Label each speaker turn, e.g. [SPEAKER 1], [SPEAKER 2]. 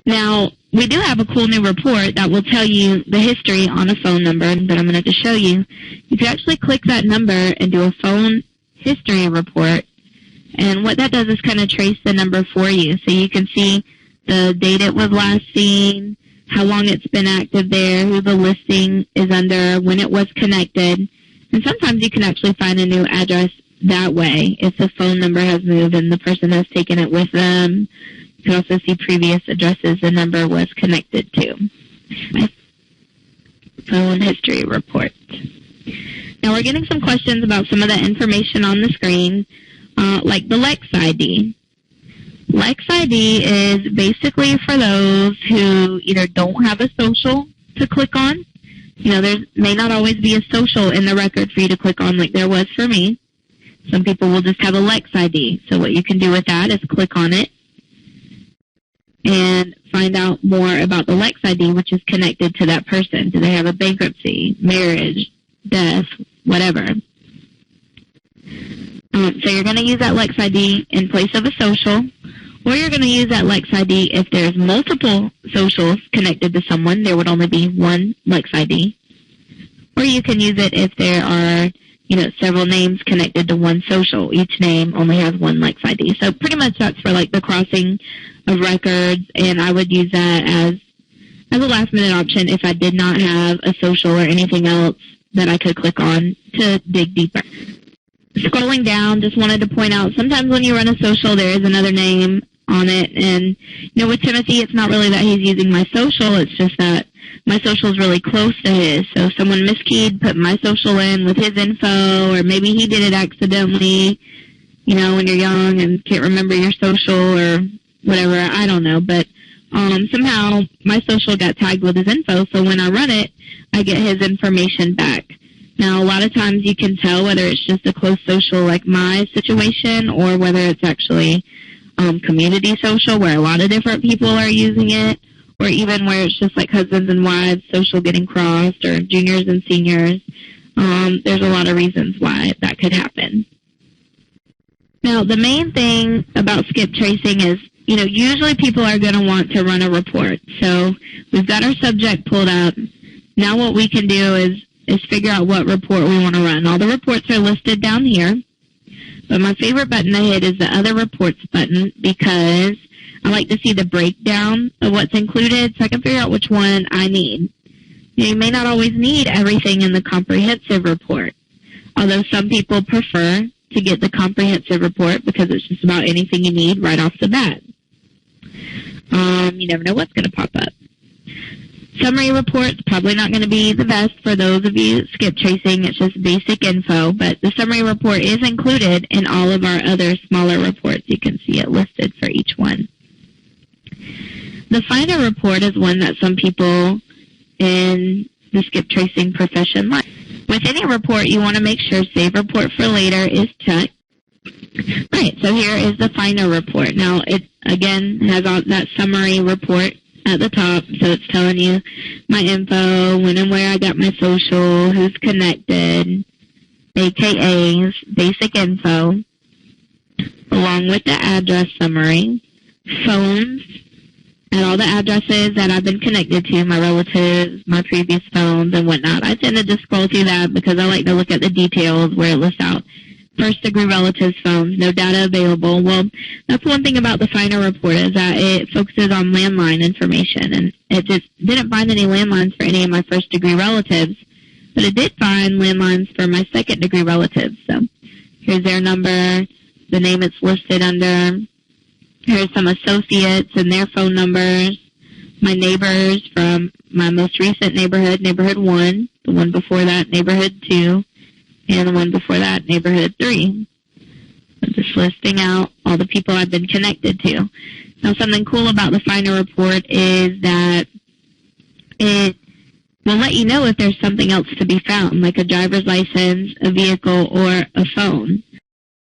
[SPEAKER 1] Now, we do have a cool new report that will tell you the history on a phone number that I'm going to show you. You can actually click that number and do a phone history report. And what that does is kind of trace the number for you. So you can see the date it was last seen, how long it's been active there, who the listing is under, when it was connected. And sometimes you can actually find a new address that way if the phone number has moved and the person has taken it with them. You can also see previous addresses the number was connected to. Phone history report. Now we're getting some questions about some of the information on the screen, like the Lex ID. Lex ID is basically for those who either don't have a social to click on. You know, there may not always be a social in the record for you to click on like there was for me. Some people will just have a Lex ID. So what you can do with that is click on it and find out more about the Lex ID, which is connected to that person. Do they have a bankruptcy, marriage, death, whatever? So you're going to use that Lex ID in place of a social, or you're going to use that Lex ID if there's multiple socials connected to someone. There would only be one Lex ID. Or you can use it if there are, several names connected to one social. Each name only has one Lex ID. So pretty much that's for like the crossing of records, and I would use that as a last minute option if I did not have a social or anything else that I could click on to dig deeper. Scrolling down, just wanted to point out, sometimes when you run a social, there is another name on it. And, with Timothy, it's not really that he's using my social. It's just that my social is really close to his. So if someone miskeyed, put my social in with his info, or maybe he did it accidentally, when you're young and can't remember your social or whatever. I don't know. But somehow my social got tagged with his info. So when I run it, I get his information back. Now, a lot of times you can tell whether it's just a close social like my situation or whether it's actually community social where a lot of different people are using it, or even where it's just like husbands and wives social getting crossed, or juniors and seniors. There's a lot of reasons why that could happen. Now, the main thing about skip tracing is, usually people are going to want to run a report. So we've got our subject pulled up. Now what we can do is figure out what report we want to run. All the reports are listed down here, but my favorite button to hit is the Other Reports button because I like to see the breakdown of what's included so I can figure out which one I need. You may not always need everything in the comprehensive report, although some people prefer to get the comprehensive report because it's just about anything you need right off the bat. You never know what's going to pop up. Summary report's probably not going to be the best for those of you skip tracing. It's just basic info, but the summary report is included in all of our other smaller reports. You can see it listed for each one. The final report is one that some people in the skip tracing profession like. With any report, you want to make sure Save Report for Later is checked. Right, so here is the final report. Now, it, again, has all that summary report at the top, so it's telling you my info, when and where I got my social, who's connected, AKAs, basic info, along with the address summary, phones, and all the addresses that I've been connected to, my relatives, my previous phones, and whatnot. I tend to just scroll through that because I like to look at the details where it lists out first-degree relatives' phones, no data available. Well, that's one thing about the final report is that it focuses on landline information, and it just didn't find any landlines for any of my first-degree relatives, but it did find landlines for my second-degree relatives. So here's their number, the name it's listed under. Here's some associates and their phone numbers, my neighbors from my most recent neighborhood, neighborhood 1, the one before that, neighborhood 2, and the one before that, neighborhood 3. I'm just listing out all the people I've been connected to. Now, something cool about the final report is that it will let you know if there's something else to be found, like a driver's license, a vehicle, or a phone.